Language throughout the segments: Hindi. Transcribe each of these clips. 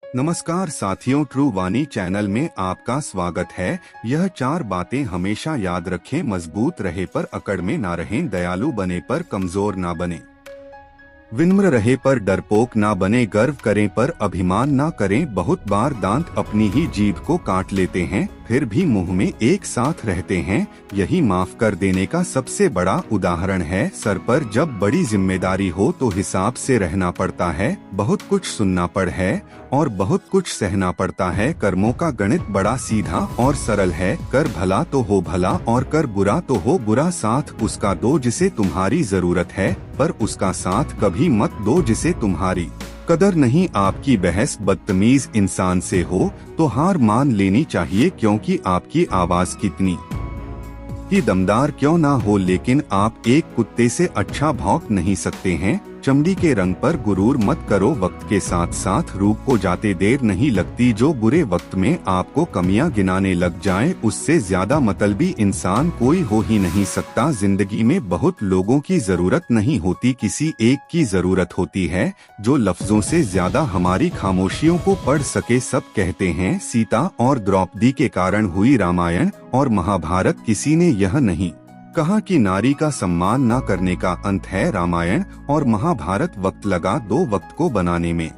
नमस्कार साथियों, ट्रू वाणी चैनल में आपका स्वागत है। यह 4 बातें हमेशा याद रखें। मजबूत रहे पर अकड़ में ना रहें, दयालु बने पर कमजोर ना बने, विनम्र रहे पर डरपोक ना बने, गर्व करें पर अभिमान ना करें। बहुत बार दांत अपनी ही जीभ को काट लेते हैं, फिर भी मुंह में एक साथ रहते हैं। यही माफ कर देने का सबसे बड़ा उदाहरण है। सर पर जब बड़ी जिम्मेदारी हो तो हिसाब से रहना पड़ता है। बहुत कुछ सुनना पड़ है और बहुत कुछ सहना पड़ता है। कर्मों का गणित बड़ा सीधा और सरल है। कर भला तो हो भला और कर बुरा तो हो बुरा। साथ उसका दो जिसे तुम्हारी जरूरत है, पर उसका साथ कभी मत दो जिसे तुम्हारी कदर नहीं। आपकी बहस बदतमीज इंसान से हो तो हार मान लेनी चाहिए, क्योंकि आपकी आवाज कितनी ही दमदार क्यों ना हो, लेकिन आप एक कुत्ते से अच्छा भौंक नहीं सकते हैं। चमड़ी के रंग पर गुरूर मत करो, वक्त के साथ साथ रूप को जाते देर नहीं लगती। जो बुरे वक्त में आपको कमियां गिनाने लग जाए, उससे ज्यादा मतलबी इंसान कोई हो ही नहीं सकता। जिंदगी में बहुत लोगों की जरूरत नहीं होती, किसी एक की जरूरत होती है जो लफ्जों से ज्यादा हमारी खामोशियों को पढ़ सके। सब कहते हैं सीता और द्रौपदी के कारण हुई रामायण और महाभारत, किसी ने यह नहीं कहा कि नारी का सम्मान न करने का अंत है रामायण और महाभारत। वक्त लगा 2 वक्त को बनाने में,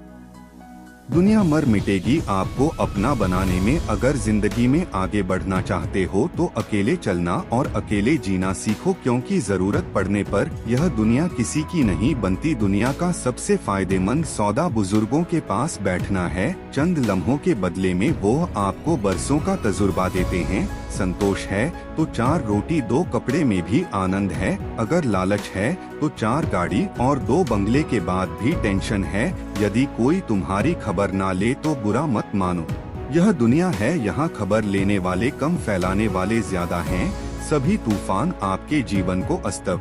दुनिया मर मिटेगी आपको अपना बनाने में। अगर जिंदगी में आगे बढ़ना चाहते हो तो अकेले चलना और अकेले जीना सीखो, क्योंकि जरूरत पड़ने पर यह दुनिया किसी की नहीं बनती। दुनिया का सबसे फायदेमंद सौदा बुजुर्गों के पास बैठना है। चंद लम्हों के बदले में वो आपको बरसों का तजुर्बा देते हैं। संतोष है तो 4 रोटी 2 कपड़े में भी आनंद है। अगर लालच है तो 4 गाड़ी और 2 बंगले के बाद भी टेंशन है। यदि कोई तुम्हारी खबर ना ले तो बुरा मत मानो। यह दुनिया है, यहाँ खबर लेने वाले कम, फैलाने वाले ज्यादा हैं। सभी तूफान आपके जीवन को अस्त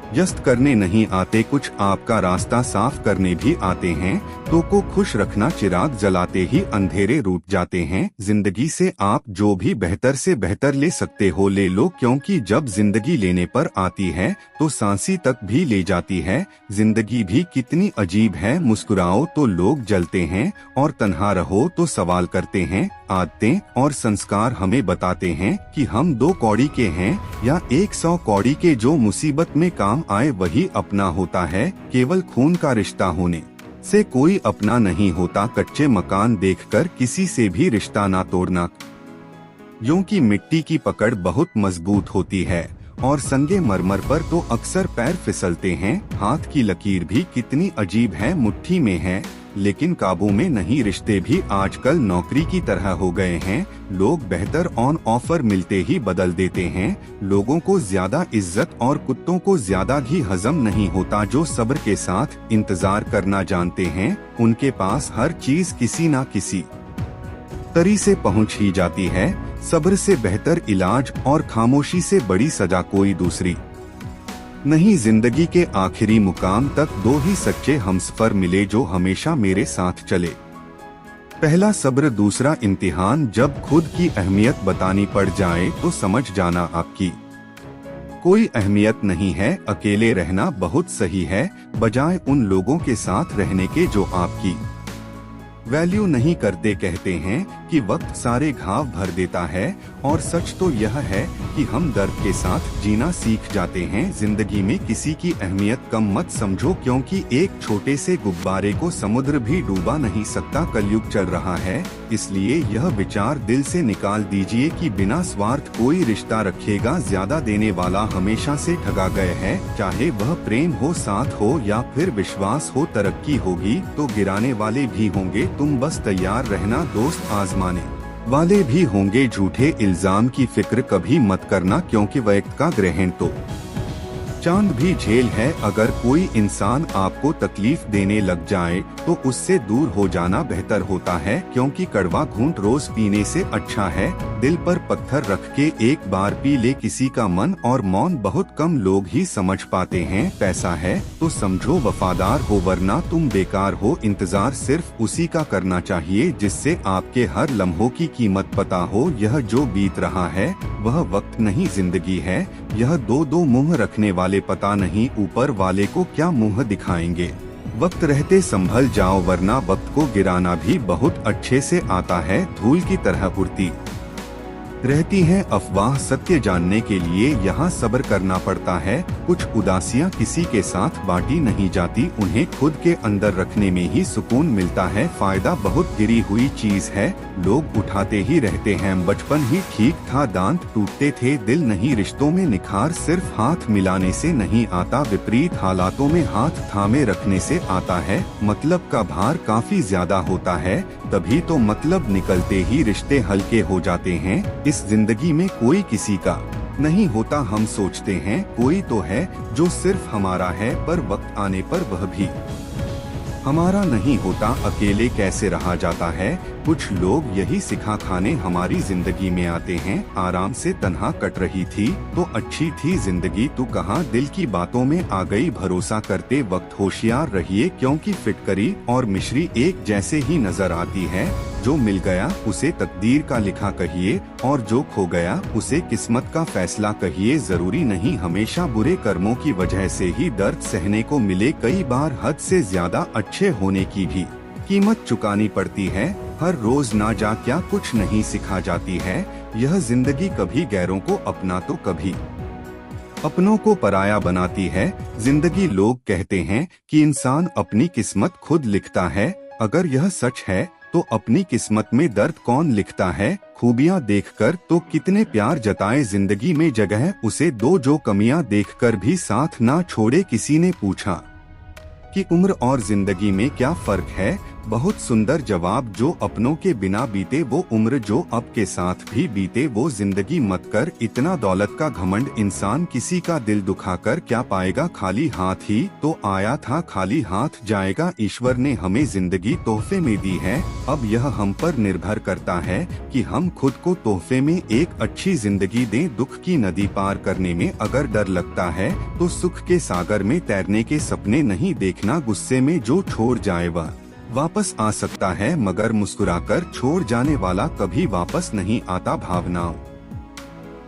व्यस्त करने नहीं आते, कुछ आपका रास्ता साफ करने भी आते हैं। तो को खुश रखना चिराग जलाते ही अंधेरे रूठ जाते हैं। जिंदगी से आप जो भी बेहतर से बेहतर ले सकते हो ले लो, क्योंकि जब जिंदगी लेने पर आती है तो सांसी तक भी ले जाती है। जिंदगी भी कितनी अजीब है, मुस्कुराओ तो लोग जलते हैं और तन्हा रहो तो सवाल करते हैं। आदतें और संस्कार हमें बताते हैं कि हम 2 कौड़ी के हैं या 100 कौड़ी के। जो मुसीबत में काम आए वही अपना होता है। केवल खून का रिश्ता होने से कोई अपना नहीं होता। कच्चे मकान देखकर किसी से भी रिश्ता ना तोड़ना, क्योंकि मिट्टी की पकड़ बहुत मजबूत होती है और संगे मरमर पर तो अक्सर पैर फिसलते हैं। हाथ की लकीर भी कितनी अजीब है, मुट्ठी में है लेकिन काबू में नहीं। रिश्ते भी आजकल नौकरी की तरह हो गए हैं। लोग बेहतर ऑन ऑफर मिलते ही बदल देते हैं। लोगों को ज्यादा इज्जत और कुत्तों को ज्यादा घी हजम नहीं होता। जो सब्र के साथ इंतजार करना जानते हैं, उनके पास हर चीज किसी ना किसी तरी से पहुंच ही जाती है। सब्र से बेहतर इलाज और खामोशी से बड़ी सजा कोई दूसरी नहीं। जिंदगी के आखिरी मुकाम तक 2 ही सच्चे हमसफर मिले जो हमेशा मेरे साथ चले। पहला सब्र, दूसरा इम्तिहान। जब खुद की अहमियत बतानी पड़ जाए तो समझ जाना आपकी कोई अहमियत नहीं है। अकेले रहना बहुत सही है, बजाय उन लोगों के साथ रहने के जो आपकी वैल्यू नहीं करते। कहते हैं कि वक्त सारे घाव भर देता है और सच तो यह है कि हम दर्द के साथ जीना सीख जाते हैं। जिंदगी में किसी की अहमियत कम मत समझो, क्योंकि एक छोटे से गुब्बारे को समुद्र भी डूबा नहीं सकता। कलयुग चल रहा है, इसलिए यह विचार दिल से निकाल दीजिए कि बिना स्वार्थ कोई रिश्ता रखेगा। ज्यादा देने वाला हमेशा से ठगा गए है, चाहे वह प्रेम हो, साथ हो या फिर विश्वास हो। तरक्की होगी तो गिराने वाले भी होंगे, तुम बस तैयार रहना। दोस्त आजमाने वाले भी होंगे, झूठे इल्जाम की फिक्र कभी मत करना, क्योंकि वक्त का ग्रहण तो चांद भी झेल है। अगर कोई इंसान आपको तकलीफ देने लग जाए तो उससे दूर हो जाना बेहतर होता है, क्योंकि कड़वा घूंट रोज पीने से अच्छा है। दिल पर पत्थर रख के एक बार पी ले किसी का मन, और मौन बहुत कम लोग ही समझ पाते हैं। पैसा है तो समझो वफादार हो, वरना तुम बेकार हो। इंतजार सिर्फ उसी का करना चाहिए जिससे आपके हर लम्हों की कीमत पता हो। यह जो बीत रहा है वह वक्त नहीं जिंदगी है। यह 2 मुंह रखने वाले पता नहीं ऊपर वाले को क्या मुंह दिखाएंगे। वक्त रहते संभल जाओ वरना वक्त को गिराना भी बहुत अच्छे से आता है। धूल की तरह उड़ती रहती है अफवाह, सत्य जानने के लिए यहाँ सब्र करना पड़ता है। कुछ उदासियाँ किसी के साथ बांटी नहीं जाती, उन्हें खुद के अंदर रखने में ही सुकून मिलता है। फायदा बहुत गिरी हुई चीज है, लोग उठाते ही रहते हैं। बचपन ही ठीक था, दांत टूटते थे, दिल नहीं। रिश्तों में निखार सिर्फ हाथ मिलाने से नहीं आता, विपरीत हालातों में हाथ थामे रखने से आता है। मतलब का भार काफी ज्यादा होता है, तभी तो मतलब निकलते ही रिश्ते हल्के हो जाते हैं। इस जिंदगी में कोई किसी का नहीं होता, हम सोचते हैं कोई तो है जो सिर्फ हमारा है, पर वक्त आने पर वह भी हमारा नहीं होता। अकेले कैसे रहा जाता है, कुछ लोग यही सिखा खाने हमारी जिंदगी में आते हैं। आराम से तन्हा कट रही थी तो अच्छी थी जिंदगी, तू कहाँ दिल की बातों में आ गई। भरोसा करते वक्त होशियार रहिए, क्योंकि फिटकरी और मिश्री एक जैसे ही नजर आती है। जो मिल गया उसे तकदीर का लिखा कहिए, और जो खो गया उसे किस्मत का फैसला कहिए। जरूरी नहीं हमेशा बुरे कर्मों की वजह से ही दर्द सहने को मिले, कई बार हद से ज्यादा अच्छे होने की भी कीमत चुकानी पड़ती है। हर रोज ना जा क्या कुछ नहीं सिखा जाती है यह जिंदगी, कभी गैरों को अपना तो कभी अपनों को पराया बनाती है जिंदगी। लोग कहते हैं कि इंसान अपनी किस्मत खुद लिखता है, अगर यह सच है तो अपनी किस्मत में दर्द कौन लिखता है। खूबियां देखकर तो कितने प्यार जताए, जिंदगी में जगह उसे दो जो कमियां देखकर भी साथ ना छोड़े। किसी ने पूछा कि उम्र और जिंदगी में क्या फर्क है, बहुत सुंदर जवाब, जो अपनों के बिना बीते वो उम्र, जो अब के साथ भी बीते वो जिंदगी। मत कर इतना दौलत का घमंड, इंसान किसी का दिल दुखाकर क्या पाएगा। खाली हाथ ही तो आया था, खाली हाथ जाएगा। ईश्वर ने हमें जिंदगी तोहफे में दी है, अब यह हम पर निर्भर करता है कि हम खुद को तोहफे में एक अच्छी जिंदगी दें। दुख की नदी पार करने में अगर डर लगता है तो सुख के सागर में तैरने के सपने नहीं देखना। गुस्से में जो छोड़ जाए वह वापस आ सकता है, मगर मुस्कुराकर छोड़ जाने वाला कभी वापस नहीं आता। भावनाओं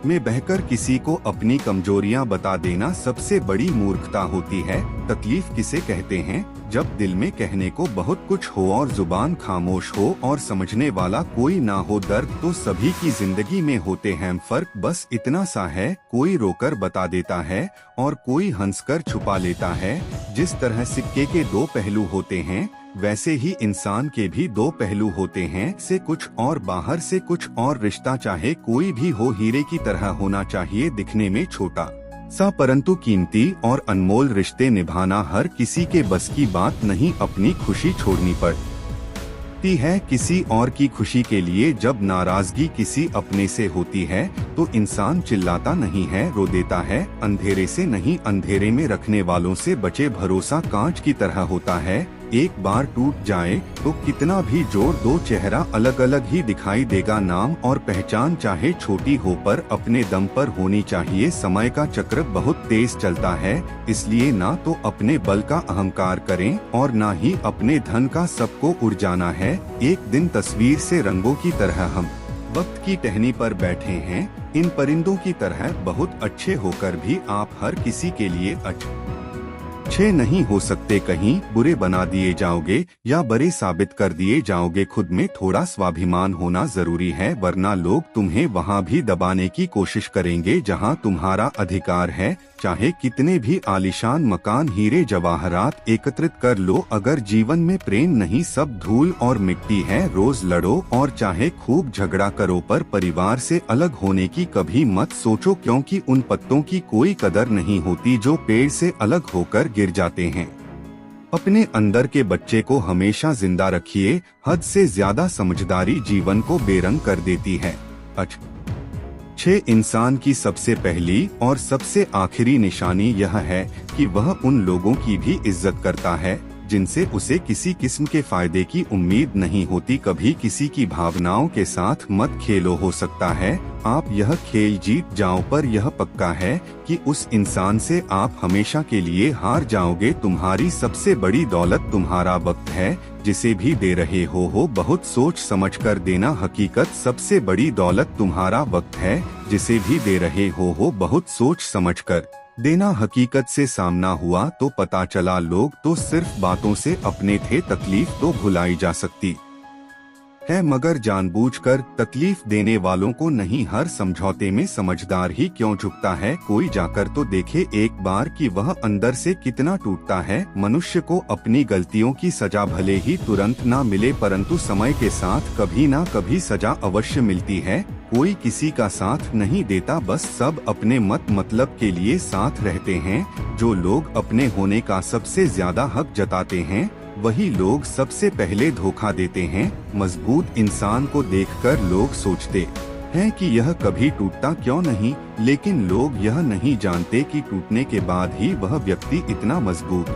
में बहकर किसी को अपनी कमजोरियां बता देना सबसे बड़ी मूर्खता होती है। तकलीफ किसे कहते हैं, जब दिल में कहने को बहुत कुछ हो और जुबान खामोश हो और समझने वाला कोई ना हो। दर्द तो सभी की जिंदगी में होते हैं, फर्क बस इतना सा है, कोई रोकर बता देता है और कोई हंसकर छुपा लेता है। जिस तरह सिक्के के दो पहलू होते हैं, वैसे ही इंसान के भी दो पहलू होते हैं, से कुछ और बाहर से कुछ और। रिश्ता चाहे कोई भी हो हीरे की तरह होना चाहिए, दिखने में छोटा सा परंतु कीमती और अनमोल। रिश्ते निभाना हर किसी के बस की बात नहीं, अपनी खुशी छोड़नी पड़ती है किसी और की खुशी के लिए। जब नाराजगी किसी अपने से होती है तो इंसान चिल्लाता नहीं है, रो देता है। अंधेरे से नहीं, अंधेरे में रखने वालों से बचे। भरोसा कांच की तरह होता है, एक बार टूट जाए तो कितना भी जोर दो, चेहरा अलग अलग ही दिखाई देगा। नाम और पहचान चाहे छोटी हो पर अपने दम पर होनी चाहिए। समय का चक्र बहुत तेज चलता है, इसलिए ना तो अपने बल का अहंकार करें और ना ही अपने धन का सबको उड़ जाना है। एक दिन तस्वीर से रंगों की तरह हम वक्त की टहनी पर बैठे हैं, इन परिंदों की तरह बहुत अच्छे होकर भी आप हर किसी के लिए अच्छे नहीं हो सकते। कहीं बुरे बना दिए जाओगे या बड़े साबित कर दिए जाओगे। खुद में थोड़ा स्वाभिमान होना जरूरी है, वरना लोग तुम्हें वहाँ भी दबाने की कोशिश करेंगे जहाँ तुम्हारा अधिकार है। चाहे कितने भी आलीशान मकान, हीरे जवाहरात एकत्रित कर लो, अगर जीवन में प्रेम नहीं सब धूल और मिट्टी है। रोज लड़ो और चाहे खूब झगड़ा करो, पर परिवार से अलग होने की कभी मत सोचो, क्योंकि उन पत्तों की कोई कदर नहीं होती जो पेड़ से अलग होकर गिर जाते हैं। अपने अंदर के बच्चे को हमेशा जिंदा रखिए, हद से ज्यादा समझदारी जीवन को बेरंग कर देती है। 6 इंसान की सबसे पहली और सबसे आखिरी निशानी यह है कि वह उन लोगों की भी इज्जत करता है जिनसे उसे किसी किस्म के फायदे की उम्मीद नहीं होती। कभी किसी की भावनाओं के साथ मत खेलो, हो सकता है आप यह खेल जीत जाओ, पर यह पक्का है कि उस इंसान से आप हमेशा के लिए हार जाओगे। तुम्हारी सबसे बड़ी दौलत तुम्हारा वक्त है, जिसे भी दे रहे हो बहुत सोच समझ कर देना। हकीकत सबसे बड़ी दौलत तुम्हारा वक्त है, जिसे भी दे रहे हो बहुत सोच समझ कर देना हकीकत से सामना हुआ तो पता चला लोग तो सिर्फ बातों से अपने थे, तकलीफ तो भुलाई जा सकती है मगर जानबूझकर तकलीफ देने वालों को नहीं। हर समझौते में समझदार ही क्यों झुकता है, कोई जाकर तो देखे एक बार कि वह अंदर से कितना टूटता है। मनुष्य को अपनी गलतियों की सजा भले ही तुरंत ना मिले परंतु समय के साथ कभी ना कभी सजा अवश्य मिलती है। कोई किसी का साथ नहीं देता, बस सब अपने मतलब के लिए साथ रहते हैं। जो लोग अपने होने का सबसे ज्यादा हक जताते हैं वही लोग सबसे पहले धोखा देते हैं। मजबूत इंसान को देखकर लोग सोचते हैं कि यह कभी टूटता क्यों नहीं, लेकिन लोग यह नहीं जानते कि टूटने के बाद ही वह व्यक्ति इतना मजबूत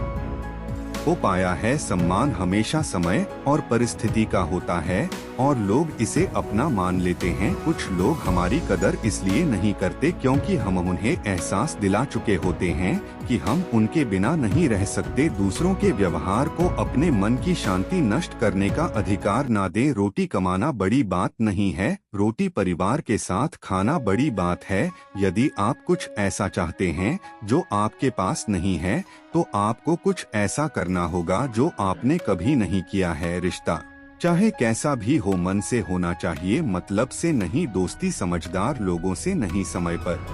हो पाया है। सम्मान हमेशा समय और परिस्थिति का होता है और लोग इसे अपना मान लेते हैं। कुछ लोग हमारी कदर इसलिए नहीं करते क्योंकि हम उन्हें एहसास दिला चुके होते हैं कि हम उनके बिना नहीं रह सकते। दूसरों के व्यवहार को अपने मन की शांति नष्ट करने का अधिकार ना दें। रोटी कमाना बड़ी बात नहीं है, रोटी परिवार के साथ खाना बड़ी बात है। यदि आप कुछ ऐसा चाहते हैं जो आपके पास नहीं है तो आपको कुछ ऐसा करना होगा जो आपने कभी नहीं किया है। रिश्ता चाहे कैसा भी हो मन से होना चाहिए, मतलब से नहीं। दोस्ती समझदार लोगों से नहीं, समय पर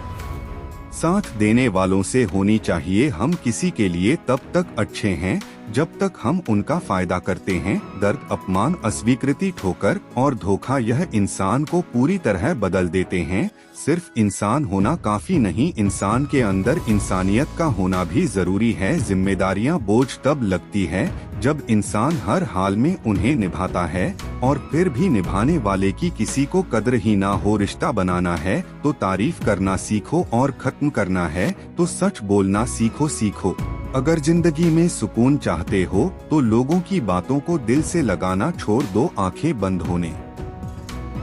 साथ देने वालों से होनी चाहिए। हम किसी के लिए तब तक अच्छे हैं जब तक हम उनका फायदा करते हैं। दर्द, अपमान, अस्वीकृति, ठोकर और धोखा यह इंसान को पूरी तरह बदल देते हैं। सिर्फ इंसान होना काफी नहीं, इंसान के अंदर इंसानियत का होना भी जरूरी है। जिम्मेदारियां बोझ तब लगती है जब इंसान हर हाल में उन्हें निभाता है और फिर भी निभाने वाले की किसी को कद्र ही ना हो। रिश्ता बनाना है तो तारीफ करना सीखो और खत्म करना है तो सच बोलना सीखो। अगर जिंदगी में सुकून चाहते हो तो लोगों की बातों को दिल से लगाना छोड़ दो। आंखें बंद होने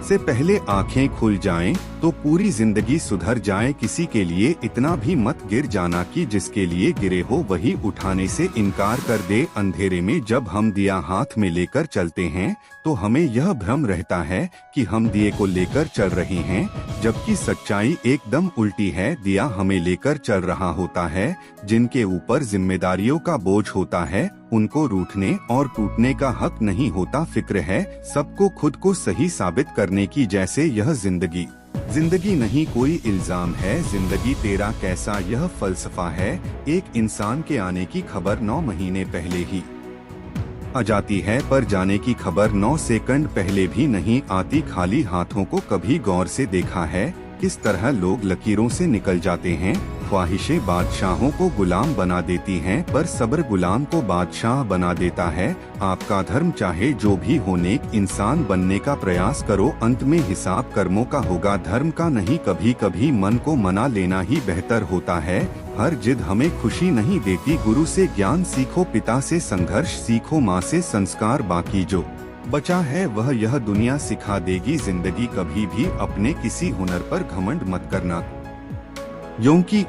से पहले आंखें खुल जाएं तो पूरी जिंदगी सुधर जाए। किसी के लिए इतना भी मत गिर जाना कि जिसके लिए गिरे हो वही उठाने से इनकार कर दे। अंधेरे में जब हम दिया हाथ में लेकर चलते हैं तो हमें यह भ्रम रहता है कि हम दिए को लेकर चल रहे हैं, जबकि सच्चाई एकदम उल्टी है। दिया हमें लेकर चल रहा होता है। जिनके ऊपर जिम्मेदारियों का बोझ होता है उनको रूठने और टूटने का हक नहीं होता। फिक्र है सबको खुद को सही साबित करने की, जैसे यह जिंदगी नहीं कोई इल्जाम है। जिंदगी तेरा कैसा यह फलसफा है। एक इंसान के आने की खबर 9 महीने पहले ही आ जाती है पर जाने की खबर 9 सेकंड पहले भी नहीं आती। खाली हाथों को कभी गौर से देखा है किस तरह लोग लकीरों से निकल जाते हैं। ख्वाहिशें बादशाहों को गुलाम बना देती हैं पर सब्र गुलाम को बादशाह बना देता है। आपका धर्म चाहे जो भी हो, नेक इंसान बनने का प्रयास करो। अंत में हिसाब कर्मों का होगा, धर्म का नहीं। कभी कभी मन को मना लेना ही बेहतर होता है। हर जिद हमें खुशी नहीं देती। गुरु से ज्ञान सीखो, पिता से संघर्ष सीखो, माँ से संस्कार। बाकी जो बचा है वह यह दुनिया सिखा देगी। जिंदगी कभी भी अपने किसी हुनर पर घमंड मत करना, क्योंकि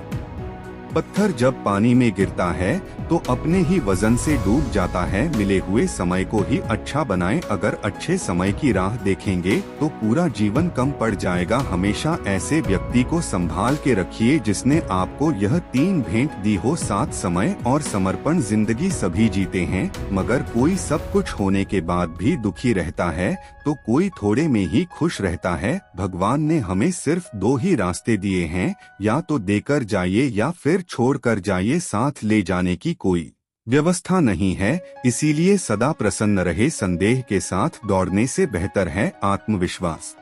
पत्थर जब पानी में गिरता है तो अपने ही वजन से डूब जाता है। मिले हुए समय को ही अच्छा बनाएं। अगर अच्छे समय की राह देखेंगे तो पूरा जीवन कम पड़ जाएगा। हमेशा ऐसे व्यक्ति को संभाल के रखिए जिसने आपको यह 3 भेंट दी हो, साथ, समय और समर्पण। जिंदगी सभी जीते हैं मगर कोई सब कुछ होने के बाद भी दुखी रहता है तो कोई थोड़े में ही खुश रहता है। भगवान ने हमें सिर्फ 2 ही रास्ते दिए हैं, या तो देकर जाइए या फिर छोड़ कर जाइए। साथ ले जाने की कोई व्यवस्था नहीं है, इसीलिए सदा प्रसन्न रहे। संदेह के साथ दौड़ने से बेहतर है आत्मविश्वास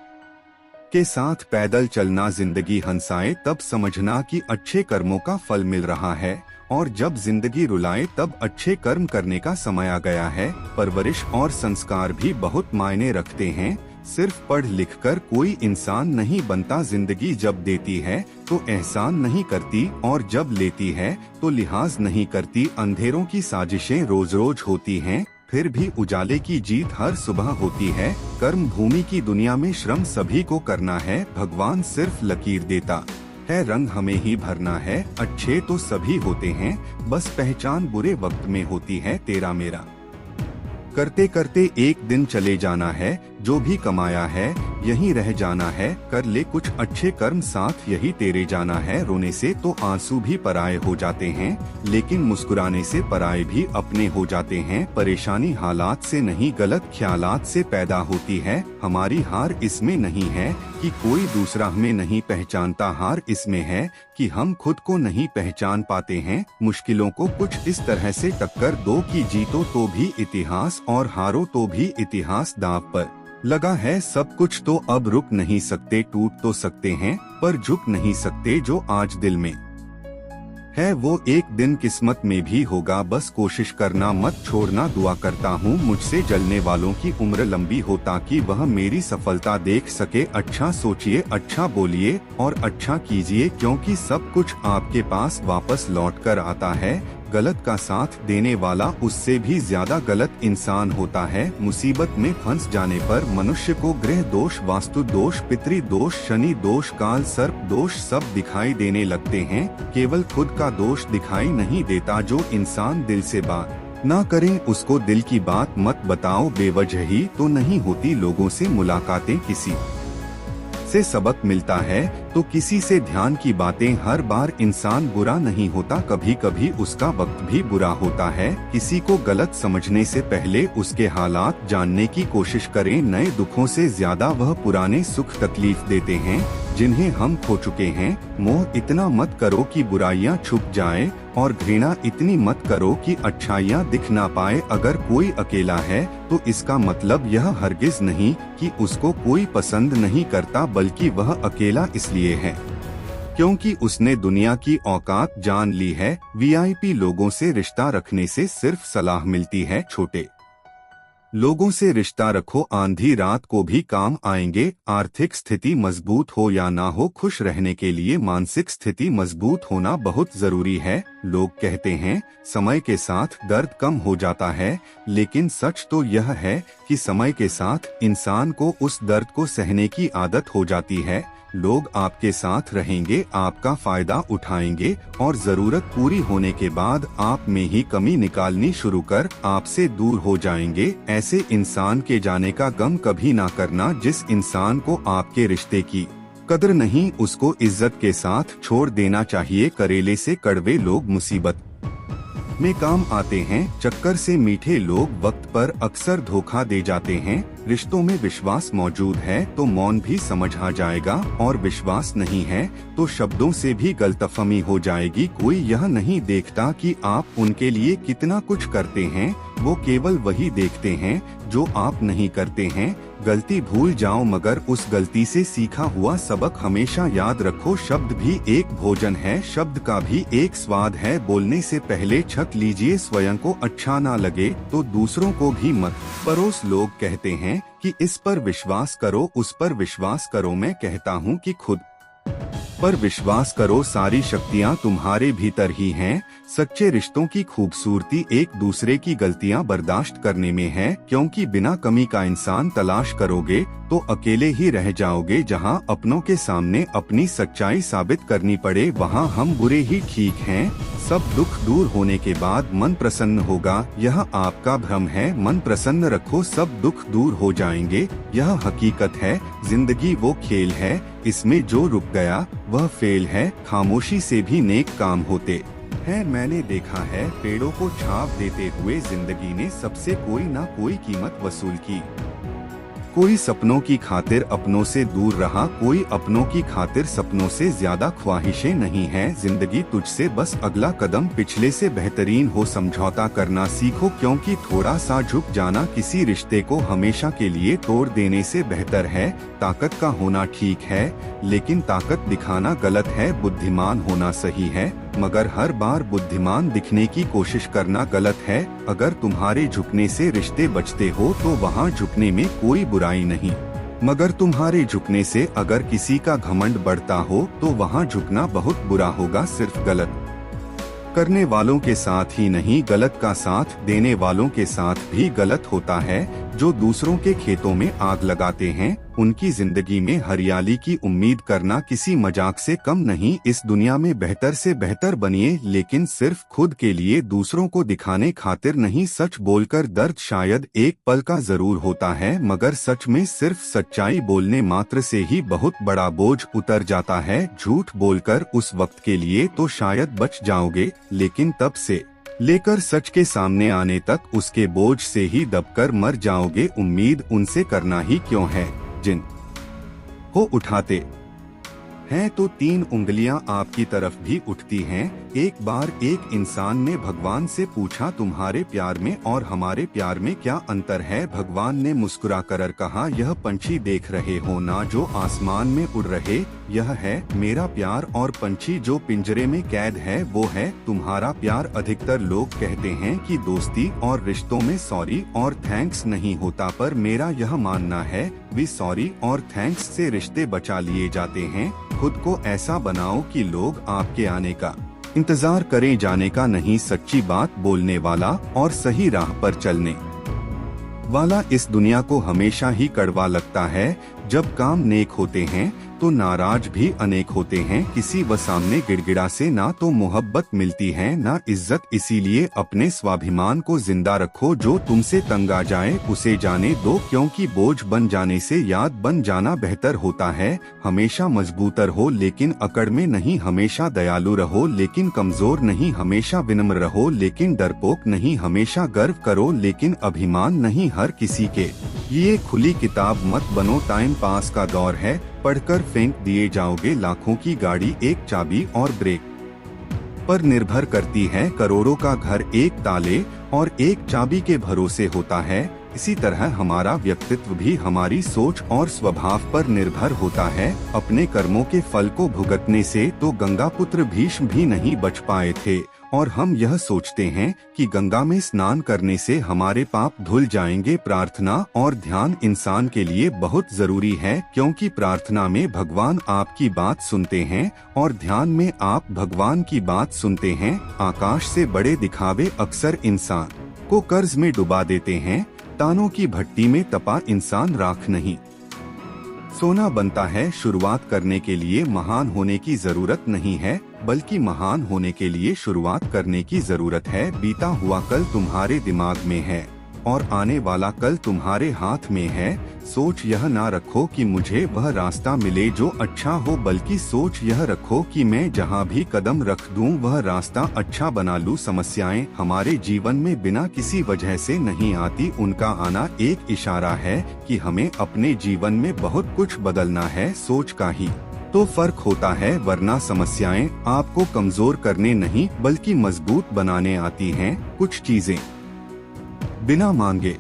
के साथ पैदल चलना। जिंदगी हंसाए तब समझना कि अच्छे कर्मों का फल मिल रहा है, और जब जिंदगी रुलाए तब अच्छे कर्म करने का समय आ गया है। परवरिश और संस्कार भी बहुत मायने रखते हैं। सिर्फ पढ़ लिख कर कोई इंसान नहीं बनता। जिंदगी जब देती है तो एहसान नहीं करती और जब लेती है तो लिहाज नहीं करती। अंधेरों की साजिशें रोज रोज होती हैं, फिर भी उजाले की जीत हर सुबह होती है। कर्म भूमि की दुनिया में श्रम सभी को करना है। भगवान सिर्फ लकीर देता है, रंग हमें ही भरना है। अच्छे तो सभी होते हैं, बस पहचान बुरे वक्त में होती है तेरा मेरा। करते करते एक दिन चले जाना है। जो भी कमाया है यहीं रह जाना है, कर ले कुछ अच्छे कर्म साथ यही तेरे जाना है। रोने से तो आंसू भी पराये हो जाते हैं, लेकिन मुस्कुराने से पराये भी अपने हो जाते हैं। परेशानी हालात से नहीं गलत ख्यालात से पैदा होती है। हमारी हार इसमें नहीं है कि कोई दूसरा हमें नहीं पहचानता, हार इसमें है कि हम खुद को नहीं पहचान पाते हैं। मुश्किलों को कुछ इस तरह से टक्कर दो कि जीतो तो भी इतिहास और हारो तो भी इतिहास। दांव पर लगा है सब कुछ तो अब रुक नहीं सकते, टूट तो सकते हैं पर झुक नहीं सकते। जो आज दिल में है वो एक दिन किस्मत में भी होगा, बस कोशिश करना मत छोड़ना। दुआ करता हूँ मुझसे जलने वालों की उम्र लंबी हो ताकि वह मेरी सफलता देख सके। अच्छा सोचिए, अच्छा बोलिए और अच्छा कीजिए, क्योंकि सब कुछ आपके पास वापस लौट कर आता है। गलत का साथ देने वाला उससे भी ज्यादा गलत इंसान होता है। मुसीबत में फंस जाने पर मनुष्य को ग्रह दोष, वास्तु दोष, पितृ दोष, शनि दोष, काल सर्प दोष सब दिखाई देने लगते हैं। केवल खुद का दोष दिखाई नहीं देता। जो इंसान दिल से बात ना करें उसको दिल की बात मत बताओ। बेवजह ही तो नहीं होती लोगों से मुलाकातें, किसी से सबक मिलता है तो किसी से ध्यान की बातें। हर बार इंसान बुरा नहीं होता, कभी कभी उसका वक्त भी बुरा होता है। किसी को गलत समझने से पहले उसके हालात जानने की कोशिश करें। नए दुखों से ज्यादा वह पुराने सुख तकलीफ देते हैं जिन्हें हम खो चुके हैं। मोह इतना मत करो कि बुराइयां छुप जाएं और घृणा इतनी मत करो कि अच्छाइयां दिख ना पाए। अगर कोई अकेला है तो इसका मतलब यह हरगिज नहीं कि उसको कोई पसंद नहीं करता, बल्कि वह अकेला इसलिए है क्योंकि उसने दुनिया की औकात जान ली है। वीआईपी लोगों से रिश्ता रखने से सिर्फ सलाह मिलती है, छोटे लोगों से रिश्ता रखो, आंधी रात को भी काम आएंगे। आर्थिक स्थिति मजबूत हो या ना हो, खुश रहने के लिए मानसिक स्थिति मजबूत होना बहुत जरूरी है। लोग कहते हैं समय के साथ दर्द कम हो जाता है, लेकिन सच तो यह है कि समय के साथ इंसान को उस दर्द को सहने की आदत हो जाती है। लोग आपके साथ रहेंगे, आपका फायदा उठाएंगे और जरूरत पूरी होने के बाद आप में ही कमी निकालनी शुरू कर आपसे दूर हो जाएंगे। ऐसे इंसान के जाने का गम कभी ना करना। जिस इंसान को आपके रिश्ते की कदर नहीं, उसको इज्जत के साथ छोड़ देना चाहिए। करेले से कड़वे लोग मुसीबत में काम आते हैं, चक्कर से मीठे लोग वक्त पर अक्सर धोखा दे जाते हैं। रिश्तों में विश्वास मौजूद है तो मौन भी समझ आ जाएगा, और विश्वास नहीं है तो शब्दों से भी गलतफहमी हो जाएगी। कोई यह नहीं देखता कि आप उनके लिए कितना कुछ करते हैं, वो केवल वही देखते हैं जो आप नहीं करते हैं। गलती भूल जाओ मगर उस गलती से सीखा हुआ सबक हमेशा याद रखो। शब्द भी एक भोजन है, शब्द का भी एक स्वाद है। बोलने से पहले छक लीजिए, स्वयं को अच्छा ना लगे तो दूसरों को भी मत परोस। लोग कहते हैं कि इस पर विश्वास करो, उस पर विश्वास करो। मैं कहता हूँ कि खुद पर विश्वास करो, सारी शक्तियाँ तुम्हारे भीतर ही हैं। सच्चे रिश्तों की खूबसूरती एक दूसरे की गलतियाँ बर्दाश्त करने में है, क्योंकि बिना कमी का इंसान तलाश करोगे तो अकेले ही रह जाओगे। जहाँ अपनों के सामने अपनी सच्चाई साबित करनी पड़े वहाँ हम बुरे ही ठीक हैं। सब दुख दूर होने के बाद मन प्रसन्न होगा, यह आपका भ्रम है। मन प्रसन्न रखो, सब दुख दूर हो जाएंगे, यह हकीकत है। जिंदगी वो खेल है, इसमें जो रुक गया वह फेल है। खामोशी से भी नेक काम होते हैं। मैंने देखा है पेड़ों को छाप देते हुए जिंदगी ने सबसे कोई ना कोई कीमत वसूल की। कोई सपनों की खातिर अपनों से दूर रहा, कोई अपनों की खातिर सपनों से ज्यादा ख्वाहिशें नहीं है। जिंदगी तुझसे बस अगला कदम पिछले से बेहतरीन हो। समझौता करना सीखो, क्योंकि थोड़ा सा झुक जाना किसी रिश्ते को हमेशा के लिए तोड़ देने से बेहतर है। ताकत का होना ठीक है, लेकिन ताकत दिखाना गलत है। बुद्धिमान होना सही है, मगर हर बार बुद्धिमान दिखने की कोशिश करना गलत है। अगर तुम्हारे झुकने से रिश्ते बचते हो तो वहाँ झुकने में कोई बुराई नहीं, मगर तुम्हारे झुकने से अगर किसी का घमंड बढ़ता हो तो वहाँ झुकना बहुत बुरा होगा। सिर्फ गलत करने वालों के साथ ही नहीं, गलत का साथ देने वालों के साथ भी गलत होता है। जो दूसरों के खेतों में आग लगाते हैं, उनकी जिंदगी में हरियाली की उम्मीद करना किसी मजाक से कम नहीं। इस दुनिया में बेहतर से बेहतर बनिए, लेकिन सिर्फ खुद के लिए, दूसरों को दिखाने खातिर नहीं। सच बोलकर दर्द शायद एक पल का जरूर होता है, मगर सच में सिर्फ सच्चाई बोलने मात्र से ही बहुत बड़ा बोझ उतर जाता है। झूठ बोलकर उस वक्त के लिए तो शायद बच जाओगे, लेकिन तब से लेकर सच के सामने आने तक उसके बोझ से ही दबकर मर जाओगे। उम्मीद उनसे करना ही क्यों है जिन को उठाते हैं तो 3 उंगलियां आपकी तरफ भी उठती हैं। एक बार एक इंसान ने भगवान से पूछा, तुम्हारे प्यार में और हमारे प्यार में क्या अंतर है? भगवान ने मुस्कुराकर कहा, यह पंछी देख रहे हो ना जो आसमान में उड़ रहे, यह है मेरा प्यार। और पंछी जो पिंजरे में कैद है वो है तुम्हारा प्यार। अधिकतर लोग कहते हैं कि दोस्ती और रिश्तों में सॉरी और थैंक्स नहीं होता, पर मेरा यह मानना है वी सॉरी और थैंक्स से रिश्ते बचा लिए जाते हैं। खुद को ऐसा बनाओ कि लोग आपके आने का इंतजार करें, जाने का नहीं। सच्ची बात बोलने वाला और सही राह पर चलने वाला इस दुनिया को हमेशा ही कड़वा लगता है। जब काम नेक होते हैं तो नाराज भी अनेक होते हैं। किसी व सामने गिड़गिड़ा से ना तो मोहब्बत मिलती है ना इज्जत। इसीलिए अपने स्वाभिमान को जिंदा रखो। जो तुमसे तंग आ जाए उसे जाने दो, क्योंकि बोझ बन जाने से याद बन जाना बेहतर होता है। हमेशा मजबूत रहो लेकिन अकड़ में नहीं। हमेशा दयालु रहो लेकिन कमजोर नहीं। हमेशा विनम्र रहो लेकिन डरपोक नहीं। हमेशा गर्व करो लेकिन अभिमान नहीं। हर किसी के ये खुली किताब मत बनो। टाइम पास का दौर है, पढ़कर फेंक दिए जाओगे। लाखों की गाड़ी एक चाबी और ब्रेक पर निर्भर करती है। करोड़ों का घर एक ताले और एक चाबी के भरोसे होता है। इसी तरह हमारा व्यक्तित्व भी हमारी सोच और स्वभाव पर निर्भर होता है। अपने कर्मों के फल को भुगतने से तो गंगा पुत्र भीष्म भी नहीं बच पाए थे, और हम यह सोचते हैं कि गंगा में स्नान करने से हमारे पाप धुल जाएंगे। प्रार्थना और ध्यान इंसान के लिए बहुत जरूरी है, क्योंकि प्रार्थना में भगवान आपकी बात सुनते हैं और ध्यान में आप भगवान की बात सुनते हैं। आकाश से बड़े दिखावे अक्सर इंसान को कर्ज में डुबा देते हैं। तानों की भट्टी में तपा इंसान राख नहीं सोना बनता है। शुरुआत करने के लिए महान होने की जरूरत नहीं है, बल्कि महान होने के लिए शुरुआत करने की जरूरत है। बीता हुआ कल तुम्हारे दिमाग में है और आने वाला कल तुम्हारे हाथ में है। सोच यह ना रखो कि मुझे वह रास्ता मिले जो अच्छा हो, बल्कि सोच यह रखो कि मैं जहाँ भी कदम रख दूं वह रास्ता अच्छा बना लूं। समस्याएं हमारे जीवन में बिना किसी वजह से नहीं आती, उनका आना एक इशारा है कि हमें अपने जीवन में बहुत कुछ बदलना है। सोच का ही तो फर्क होता है, वरना समस्याएं आपको कमजोर करने नहीं बल्कि मजबूत बनाने आती हैं। कुछ चीजें बिना मांगे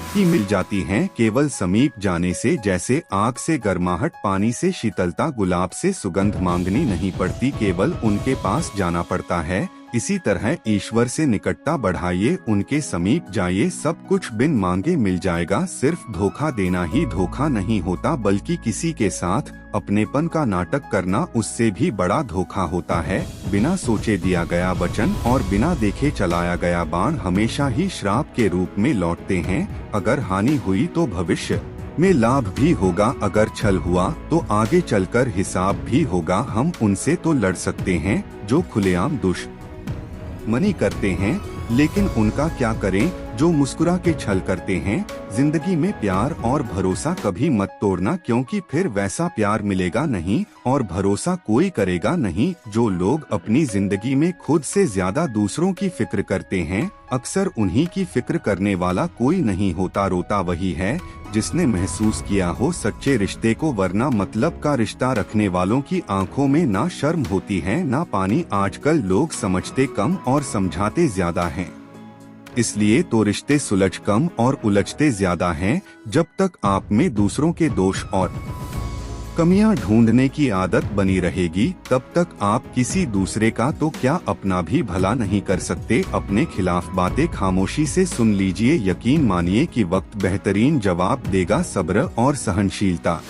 ही मिल जाती हैं, केवल समीप जाने से। जैसे आग से गर्माहट, पानी से शीतलता, गुलाब से सुगंध मांगनी नहीं पड़ती, केवल उनके पास जाना पड़ता है। इसी तरह ईश्वर से निकटता बढ़ाइए, उनके समीप जाइए, सब कुछ बिन मांगे मिल जाएगा। सिर्फ धोखा देना ही धोखा नहीं होता, बल्कि किसी के साथ अपनेपन का नाटक करना उससे भी बड़ा धोखा होता है। बिना सोचे दिया गया वचन और बिना देखे चलाया गया बाण हमेशा ही श्राप के रूप में लौटते हैं। अगर हानि हुई तो भविष्य में लाभ भी होगा, अगर छल हुआ तो आगे चलकर हिसाब भी होगा। हम उनसे तो लड़ सकते हैं जो खुलेआम दुश्मनी करते हैं, लेकिन उनका क्या करें जो मुस्कुरा के छल करते हैं। जिंदगी में प्यार और भरोसा कभी मत तोड़ना, क्योंकि फिर वैसा प्यार मिलेगा नहीं और भरोसा कोई करेगा नहीं। जो लोग अपनी जिंदगी में खुद से ज्यादा दूसरों की फिक्र करते हैं, अक्सर उन्हीं की फिक्र करने वाला कोई नहीं होता। रोता वही है जिसने महसूस किया हो सच्चे रिश्ते को, वरना मतलब का रिश्ता रखने वालों की आंखों में ना शर्म होती है ना पानी। आजकल लोग समझते कम और समझाते ज्यादा हैं, इसलिए तो रिश्ते सुलझ कम और उलझते ज्यादा हैं। जब तक आप में दूसरों के दोष और कमियां ढूंढने की आदत बनी रहेगी, तब तक आप किसी दूसरे का तो क्या अपना भी भला नहीं कर सकते। अपने खिलाफ बातें खामोशी से सुन लीजिए, यकीन मानिए कि वक्त बेहतरीन जवाब देगा। सब्र और सहनशीलता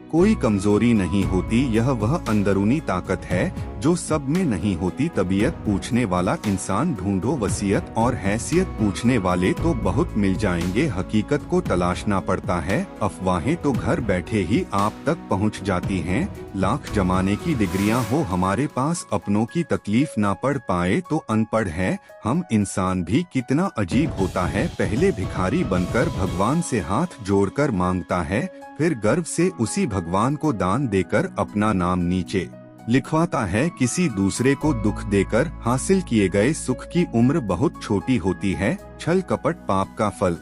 कोई कमजोरी नहीं होती, यह वह अंदरूनी ताकत है जो सब में नहीं होती। तबीयत पूछने वाला इंसान ढूंढो, वसीयत और हैसियत पूछने वाले तो बहुत मिल जाएंगे। हकीकत को तलाशना पड़ता है, अफवाहें तो घर बैठे ही आप तक पहुंच जाती हैं। लाख जमाने की डिग्रियां हो हमारे पास, अपनों की तकलीफ ना पढ़ पाए तो अनपढ़ है हम। इंसान भी कितना अजीब होता है, पहले भिखारी बनकर भगवान से हाथ जोड़कर मांगता है, फिर गर्व से उसी भगवान को दान देकर अपना नाम नीचे लिखवाता है। किसी दूसरे को दुख देकर हासिल किए गए सुख की उम्र बहुत छोटी होती है। छल कपट पाप का फल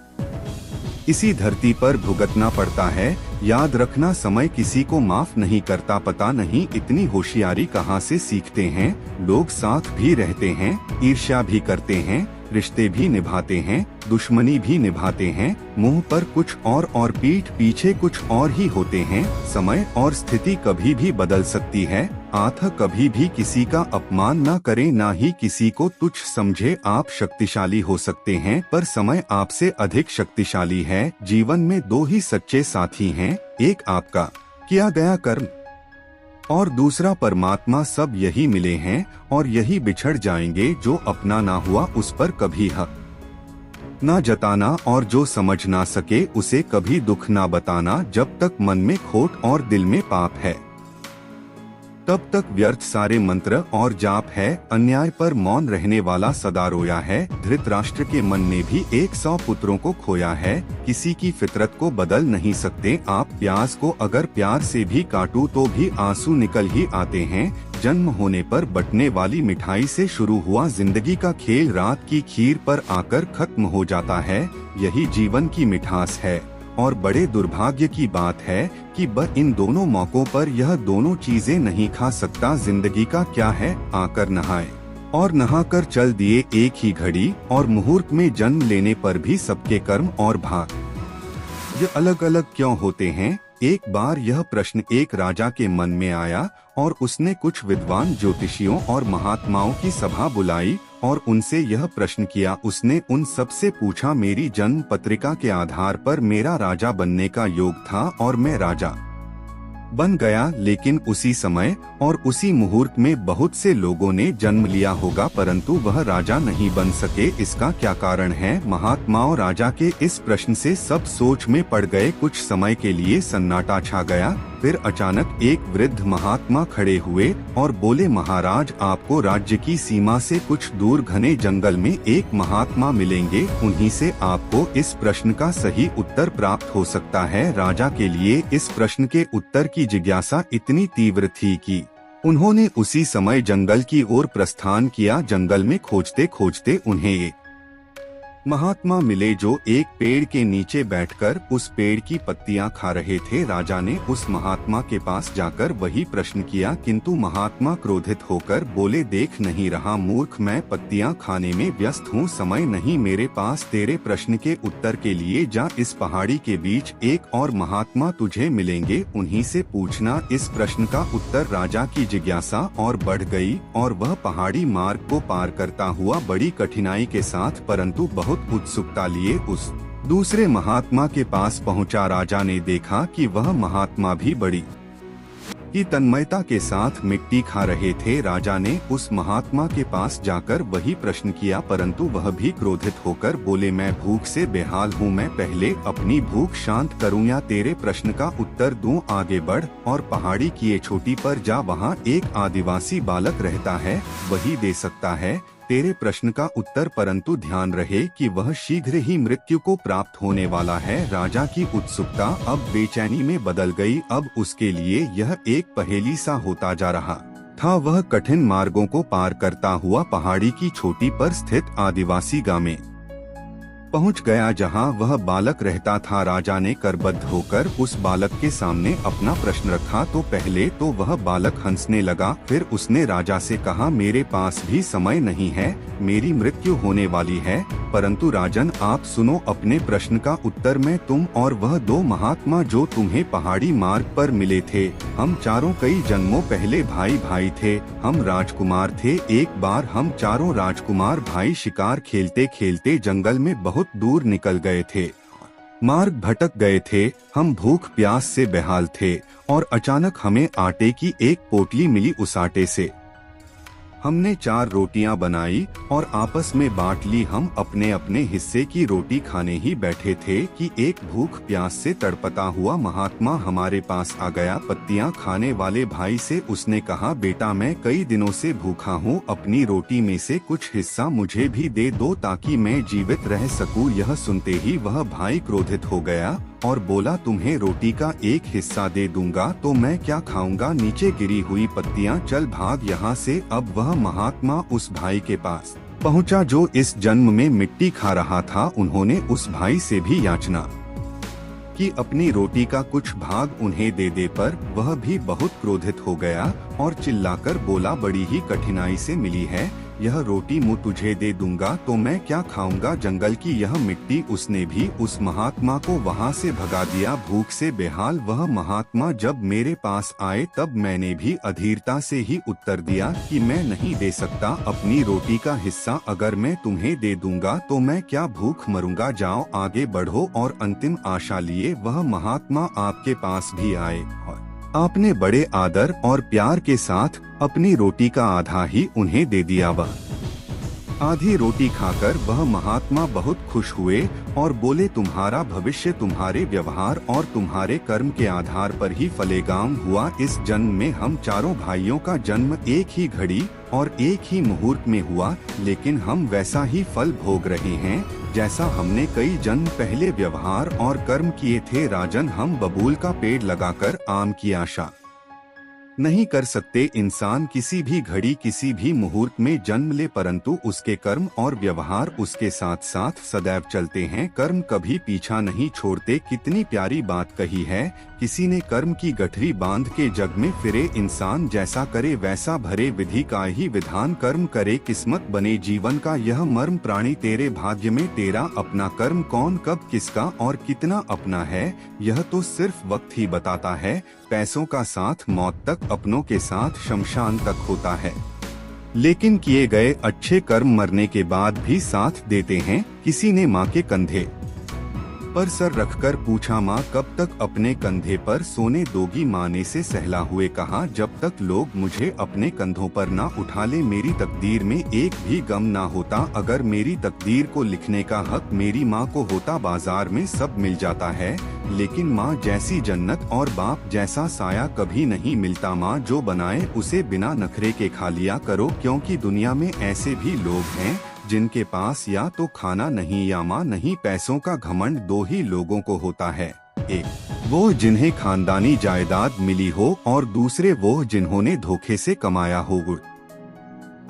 इसी धरती पर भुगतना पड़ता है। याद रखना, समय किसी को माफ नहीं करता। पता नहीं इतनी होशियारी कहाँ से सीखते हैं। लोग साथ भी रहते हैं, ईर्ष्या भी करते हैं, रिश्ते भी निभाते हैं, दुश्मनी भी निभाते हैं। मुंह पर कुछ और पीठ पीछे कुछ और ही होते हैं। समय और स्थिति कभी भी बदल सकती है। आत्ह कभी भी किसी का अपमान न करें, ना ही किसी को तुच्छ समझे। आप शक्तिशाली हो सकते हैं पर समय आपसे अधिक शक्तिशाली है। जीवन में दो ही सच्चे साथी हैं, एक आपका किया गया कर्म और दूसरा परमात्मा। सब यही मिले हैं और यही बिछड़ जाएंगे। जो अपना ना हुआ उस पर कभी हक ना जताना, और जो समझ ना सके उसे कभी दुख ना बताना। जब तक मन में खोट और दिल में पाप है तब तक व्यर्थ सारे मंत्र और जाप है। अन्याय पर मौन रहने वाला सदा रोया है। धृतराष्ट्र के मन ने भी 100 पुत्रों को खोया है। किसी की फितरत को बदल नहीं सकते आप। प्यास को अगर प्यार से भी काटूं तो भी आंसू निकल ही आते हैं। जन्म होने पर बंटने वाली मिठाई से शुरू हुआ जिंदगी का खेल रात की खीर पर आकर खत्म हो जाता है। यही जीवन की मिठास है और बड़े दुर्भाग्य की बात है कि इन दोनों मौकों पर यह दोनों चीजें नहीं खा सकता। जिंदगी का क्या है, आकर नहाए और नहाकर चल दिए एक ही घड़ी। और मुहूर्त में जन्म लेने पर भी सबके कर्म और भाग्य अलग अलग क्यों होते हैं। एक बार यह प्रश्न एक राजा के मन में आया और उसने कुछ विद्वान ज्योतिषियों और महात्माओं की सभा बुलाई और उनसे यह प्रश्न किया। उसने उन सब से पूछा, मेरी जन्म पत्रिका के आधार पर मेरा राजा बनने का योग था और मैं राजा बन गया, लेकिन उसी समय और उसी मुहूर्त में बहुत से लोगों ने जन्म लिया होगा परंतु वह राजा नहीं बन सके। इसका क्या कारण है। महात्माओं राजा के इस प्रश्न से सब सोच में पड़ गए। कुछ समय के लिए सन्नाटा छा गया, फिर अचानक एक वृद्ध महात्मा खड़े हुए और बोले, महाराज आपको राज्य की सीमा से कुछ दूर घने जंगल में एक महात्मा मिलेंगे, उन्हीं से आपको इस प्रश्न का सही उत्तर प्राप्त हो सकता है। राजा के लिए इस प्रश्न के उत्तर की जिज्ञासा इतनी तीव्र थी कि उन्होंने उसी समय जंगल की ओर प्रस्थान किया। जंगल में खोजते खोजते उन्हें एक महात्मा मिले जो एक पेड़ के नीचे बैठकर उस पेड़ की पत्तियां खा रहे थे। राजा ने उस महात्मा के पास जाकर वही प्रश्न किया किंतु महात्मा क्रोधित होकर बोले, देख नहीं रहा मूर्ख, मैं पत्तियां खाने में व्यस्त हूँ, समय नहीं मेरे पास तेरे प्रश्न के उत्तर के लिए। जा इस पहाड़ी के बीच एक और महात्मा तुझे मिलेंगे, उन्हीं से पूछना इस प्रश्न का उत्तर। राजा की जिज्ञासा और बढ़ गई और वह पहाड़ी मार्ग को पार करता हुआ बड़ी कठिनाई के साथ परंतु बहुत उत्सुकता लिए उस दूसरे महात्मा के पास पहुंचा। राजा ने देखा कि वह महात्मा भी बड़ी ही तन्मयता के साथ मिट्टी खा रहे थे। राजा ने उस महात्मा के पास जाकर वही प्रश्न किया परंतु वह भी क्रोधित होकर बोले, मैं भूख से बेहाल हूँ, मैं पहले अपनी भूख शांत करूँ या तेरे प्रश्न का उत्तर दूँ। आगे बढ़ और पहाड़ी की चोटी पर जा, वहाँ एक आदिवासी बालक रहता है, वही दे सकता है तेरे प्रश्न का उत्तर, परंतु ध्यान रहे कि वह शीघ्र ही मृत्यु को प्राप्त होने वाला है। राजा की उत्सुकता अब बेचैनी में बदल गई। अब उसके लिए यह एक पहेली सा होता जा रहा था। वह कठिन मार्गों को पार करता हुआ पहाड़ी की चोटी पर स्थित आदिवासी गांव में पहुंच गया जहां वह बालक रहता था। राजा ने करबद्ध होकर उस बालक के सामने अपना प्रश्न रखा तो पहले तो वह बालक हंसने लगा, फिर उसने राजा से कहा, मेरे पास भी समय नहीं है, मेरी मृत्यु होने वाली है, परंतु राजन आप सुनो अपने प्रश्न का उत्तर। मैं, तुम और वह दो महात्मा जो तुम्हें पहाड़ी मार्ग पर मिले थे, हम चारों कई जन्मों पहले भाई भाई थे। हम राजकुमार थे। एक बार हम चारों राजकुमार भाई शिकार खेलते खेलते जंगल में बहुत दूर निकल गए थे। मार्ग भटक गए थे, हम भूख प्यास से बेहाल थे और अचानक हमें आटे की एक पोटली मिली। उस आटे से हमने 4 रोटियां बनाई और आपस में बांट ली। हम अपने अपने हिस्से की रोटी खाने ही बैठे थे कि एक भूख प्यास से तड़पता हुआ महात्मा हमारे पास आ गया। पत्तियां खाने वाले भाई से उसने कहा, बेटा मैं कई दिनों से भूखा हूँ, अपनी रोटी में से कुछ हिस्सा मुझे भी दे दो ताकि मैं जीवित रह सकूं। यह सुनते ही वह भाई क्रोधित हो गया और बोला, तुम्हें रोटी का एक हिस्सा दे दूंगा तो मैं क्या खाऊंगा। नीचे गिरी हुई पत्तियां, चल भाग यहाँ से। अब वह महात्मा उस भाई के पास पहुंचा जो इस जन्म में मिट्टी खा रहा था। उन्होंने उस भाई से भी याचना कि अपनी रोटी का कुछ भाग उन्हें दे दे, पर वह भी बहुत क्रोधित हो गया और चिल्लाकर बोला, बड़ी ही कठिनाई से मिली है यह रोटी, मुझे तुझे दे दूंगा तो मैं क्या खाऊंगा। जंगल की यह मिट्टी। उसने भी उस महात्मा को वहां से भगा दिया। भूख से बेहाल वह महात्मा जब मेरे पास आए तब मैंने भी अधीरता से ही उत्तर दिया कि मैं नहीं दे सकता अपनी रोटी का हिस्सा। अगर मैं तुम्हें दे दूंगा तो मैं क्या भूख मरूंगा। जाओ आगे बढ़ो। और अंतिम आशा लिए वह महात्मा आपके पास भी आए और आपने बड़े आदर और प्यार के साथ अपनी रोटी का आधा ही उन्हें दे दिया। वह आधी रोटी खाकर वह महात्मा बहुत खुश हुए और बोले, तुम्हारा भविष्य तुम्हारे व्यवहार और तुम्हारे कर्म के आधार पर ही फलेगाम हुआ। इस जन्म में हम चारों भाइयों का जन्म एक ही घड़ी और एक ही मुहूर्त में हुआ, लेकिन हम वैसा ही फल भोग रहे हैं जैसा हमने कई जन्म पहले व्यवहार और कर्म किए थे। राजन, हम बबूल का पेड़ लगाकर आम की आशा नहीं कर सकते। इंसान किसी भी घड़ी किसी भी मुहूर्त में जन्म ले, परंतु उसके कर्म और व्यवहार उसके साथ साथ सदैव चलते हैं। कर्म कभी पीछा नहीं छोड़ते। कितनी प्यारी बात कही है। किसी ने कर्म की गठरी बांध के जग में फिरे, इंसान जैसा करे वैसा भरे, विधि का ही विधान कर्म करे किस्मत बने जीवन का यह मर्म। प्राणी तेरे भाग्य में तेरा अपना कर्म कौन कब किसका और कितना अपना है यह तो सिर्फ वक्त ही बताता है। पैसों का साथ मौत तक, अपनों के साथ शमशान तक होता है, लेकिन किए गए अच्छे कर्म मरने के बाद भी साथ देते हैं। किसी ने माँ के कंधे पर सर रखकर पूछा, माँ कब तक अपने कंधे पर सोने दोगी। माँ ने से सहला हुए कहा, जब तक लोग मुझे अपने कंधों पर ना उठा ले मेरी तकदीर में एक भी गम ना होता। अगर मेरी तकदीर को लिखने का हक मेरी माँ को होता, बाजार में सब मिल जाता है, लेकिन माँ जैसी जन्नत और बाप जैसा साया कभी नहीं मिलता। माँ जो बनाए उसे बिना नखरे के खा लिया करो, क्योंकि दुनिया में ऐसे भी लोग हैं जिनके पास या तो खाना नहीं या माँ नहीं। पैसों का घमंड दो ही लोगों को होता है, एक वो जिन्हें खानदानी जायदाद मिली हो और दूसरे वो जिन्होंने धोखे से कमाया हो।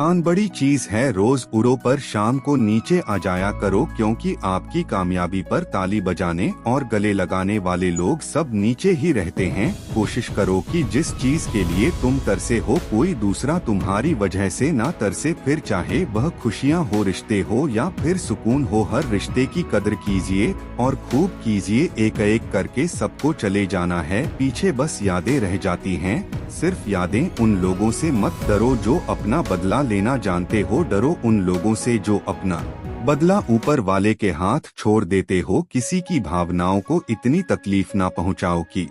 आन बड़ी चीज है, रोज उड़ो पर शाम को नीचे आ जाया करो, क्योंकि आपकी कामयाबी पर ताली बजाने और गले लगाने वाले लोग सब नीचे ही रहते हैं। कोशिश करो कि जिस चीज के लिए तुम तरसे हो कोई दूसरा तुम्हारी वजह से ना तरसे, फिर चाहे वह खुशियाँ हो, रिश्ते हो या फिर सुकून हो, हर रिश्ते की कदर कीजिए और खूब कीजिए। एक एक करके सबको चले जाना है, पीछे बस यादें रह जाती हैं। सिर्फ यादें। उन लोगों से मत डरो जो अपना बदला लेना जानते हो, डरो उन लोगों से जो अपना बदला ऊपर वाले के हाथ छोड़ देते हो। किसी की भावनाओं को इतनी तकलीफ ना पहुंचाओ कि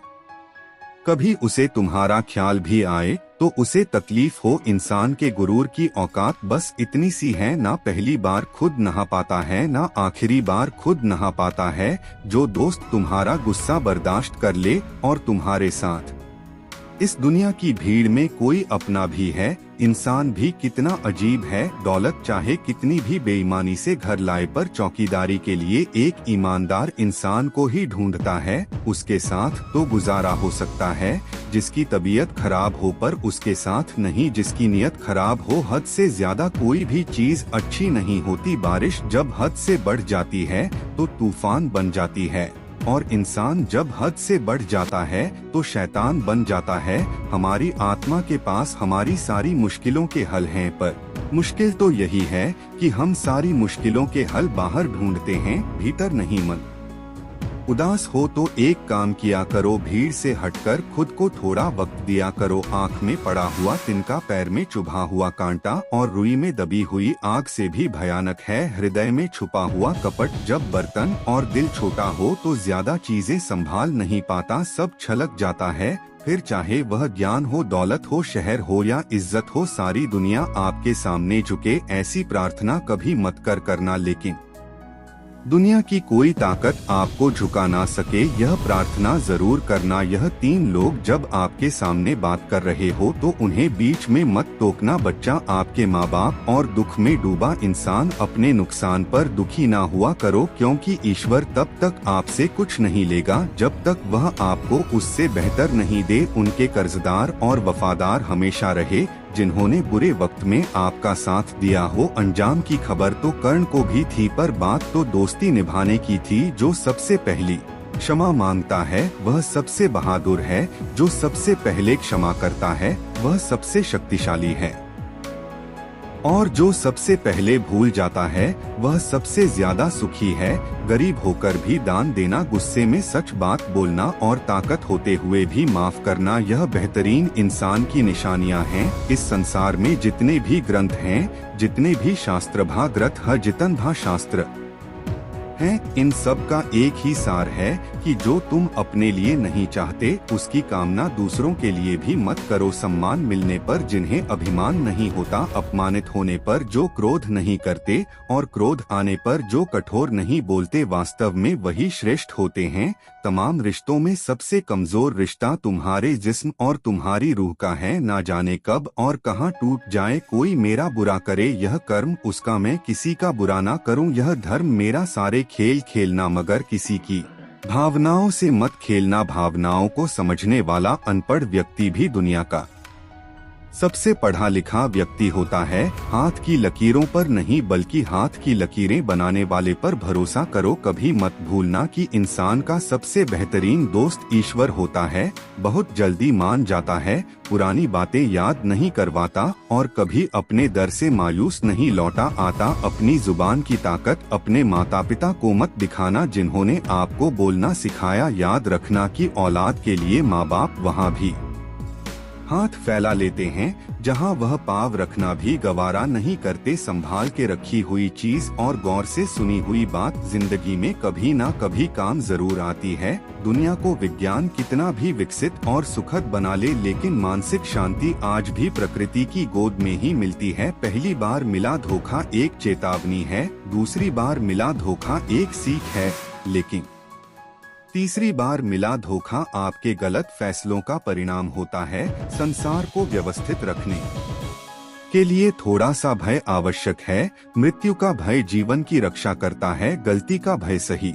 कभी उसे तुम्हारा ख्याल भी आए तो उसे तकलीफ हो। इंसान के गुरूर की औकात बस इतनी सी है, ना पहली बार खुद नहा पाता है ना आखिरी बार खुद नहा पाता है। जो दोस्त तुम्हारा गुस्सा बर्दाश्त कर ले और तुम्हारे साथ इस दुनिया की भीड़ में कोई अपना भी है। इंसान भी कितना अजीब है, दौलत चाहे कितनी भी बेईमानी से घर लाए पर चौकीदारी के लिए एक ईमानदार इंसान को ही ढूंढता है। उसके साथ तो गुजारा हो सकता है, जिसकी तबीयत खराब हो पर उसके साथ नहीं जिसकी नीयत खराब हो। हद से ज्यादा कोई भी चीज अच्छी नहीं होती। बारिश जब हद से बढ़ जाती है तो तूफान बन जाती है, और इंसान जब हद से बढ़ जाता है तो शैतान बन जाता है। हमारी आत्मा के पास हमारी सारी मुश्किलों के हल हैं, पर मुश्किल तो यही है कि हम सारी मुश्किलों के हल बाहर ढूंढते हैं, भीतर नहीं। मन उदास हो तो एक काम किया करो, भीड़ से हटकर खुद को थोड़ा वक्त दिया करो। आँख में पड़ा हुआ तिनका, पैर में चुभा हुआ कांटा और रुई में दबी हुई आग से भी भयानक है हृदय में छुपा हुआ कपट। जब बर्तन और दिल छोटा हो तो ज्यादा चीजें संभाल नहीं पाता, सब छलक जाता है। फिर चाहे वह ज्ञान हो, दौलत हो, शहर हो या इज्जत हो, सारी दुनिया आपके सामने झुके, ऐसी प्रार्थना कभी मत करना। लेकिन दुनिया की कोई ताकत आपको झुका ना सके, यह प्रार्थना जरूर करना। यह 3 लोग जब आपके सामने बात कर रहे हो तो उन्हें बीच में मत टोकना। बच्चा, आपके माँ बाप और दुख में डूबा इंसान, अपने नुकसान पर दुखी ना हुआ करो, क्योंकि ईश्वर तब तक आपसे कुछ नहीं लेगा जब तक वह आपको उससे बेहतर नहीं दे। उनके कर्जदार और वफादार हमेशा रहे जिन्होंने बुरे वक्त में आपका साथ दिया हो। अंजाम की खबर तो कर्ण को भी थी, पर बात तो दोस्ती निभाने की थी। जो सबसे पहली क्षमा मांगता है वह सबसे बहादुर है, जो सबसे पहले क्षमा करता है वह सबसे शक्तिशाली है, और जो सबसे पहले भूल जाता है वह सबसे ज्यादा सुखी है। गरीब होकर भी दान देना, गुस्से में सच बात बोलना और ताकत होते हुए भी माफ करना, यह बेहतरीन इंसान की निशानियां हैं। इस संसार में जितने भी ग्रंथ हैं, जितने भी शास्त्र भा ग्रंथ ह जितन भा शास्त्र हैं, इन सब का एक ही सार है कि जो तुम अपने लिए नहीं चाहते उसकी कामना दूसरों के लिए भी मत करो। सम्मान मिलने पर जिन्हें अभिमान नहीं होता, अपमानित होने पर जो क्रोध नहीं करते और क्रोध आने पर जो कठोर नहीं बोलते, वास्तव में वही श्रेष्ठ होते हैं। तमाम रिश्तों में सबसे कमजोर रिश्ता तुम्हारे जिस्म और तुम्हारी रूह का है। ना जाने कब और कहां टूट जाए। कोई मेरा बुरा करे यह कर्म उसका, मैं किसी का बुरा ना करूं यह धर्म मेरा। सारे खेल खेलना मगर किसी की भावनाओं से मत खेलना। भावनाओं को समझने वाला अनपढ़ व्यक्ति भी दुनिया का सबसे पढ़ा लिखा व्यक्ति होता है। हाथ की लकीरों पर नहीं बल्कि हाथ की लकीरें बनाने वाले पर भरोसा करो। कभी मत भूलना कि इंसान का सबसे बेहतरीन दोस्त ईश्वर होता है। बहुत जल्दी मान जाता है, पुरानी बातें याद नहीं करवाता और कभी अपने दर से मायूस नहीं लौटा आता। अपनी जुबान की ताकत अपने माता पिता को मत दिखाना जिन्होंने आपको बोलना सिखाया। याद रखना कि औलाद के लिए माँ बाप वहाँ भी हाथ फैला लेते हैं जहां वह पाँव रखना भी गवारा नहीं करते। संभाल के रखी हुई चीज और गौर से सुनी हुई बात जिंदगी में कभी ना कभी काम जरूर आती है। दुनिया को विज्ञान कितना भी विकसित और सुखद बना ले, लेकिन मानसिक शांति आज भी प्रकृति की गोद में ही मिलती है। पहली बार मिला धोखा एक चेतावनी है, दूसरी बार मिला धोखा एक सीख है, लेकिन तीसरी बार मिला धोखा आपके गलत फैसलों का परिणाम होता है। संसार को व्यवस्थित रखने के लिए थोड़ा सा भय आवश्यक है। मृत्यु का भय जीवन की रक्षा करता है, गलती का भय सही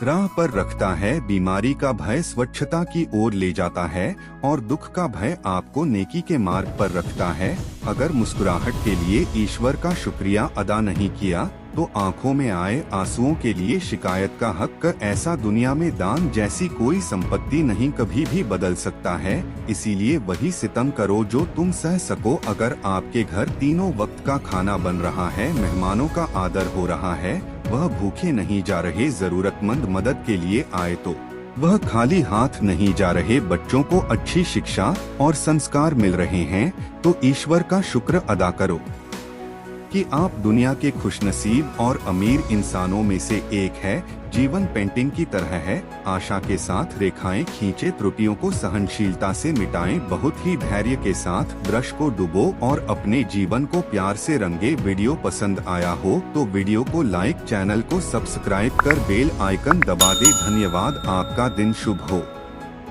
राह पर रखता है, बीमारी का भय स्वच्छता की ओर ले जाता है और दुख का भय आपको नेकी के मार्ग पर रखता है। अगर मुस्कुराहट के लिए ईश्वर का शुक्रिया अदा नहीं किया तो आंखों में आए आंसुओं के लिए शिकायत का हक कर। ऐसा दुनिया में दान जैसी कोई संपत्ति नहीं कभी भी बदल सकता है। इसीलिए वही सितम करो जो तुम सह सको। अगर आपके घर तीनों वक्त का खाना बन रहा है, मेहमानों का आदर हो रहा है, वह भूखे नहीं जा रहे, जरूरतमंद मदद के लिए आए तो वह खाली हाथ नहीं जा रहे, बच्चों को अच्छी शिक्षा और संस्कार मिल रहे हैं, तो ईश्वर का शुक्र अदा करो कि आप दुनिया के खुशनसीब और अमीर इंसानों में से एक है। जीवन पेंटिंग की तरह है, आशा के साथ रेखाएं खींचे, त्रुटियों को सहनशीलता से मिटाएं, बहुत ही धैर्य के साथ ब्रश को डुबो और अपने जीवन को प्यार से रंगे। वीडियो पसंद आया हो तो वीडियो को लाइक, चैनल को सब्सक्राइब कर बेल आइकन दबा दे। धन्यवाद। आपका दिन शुभ हो।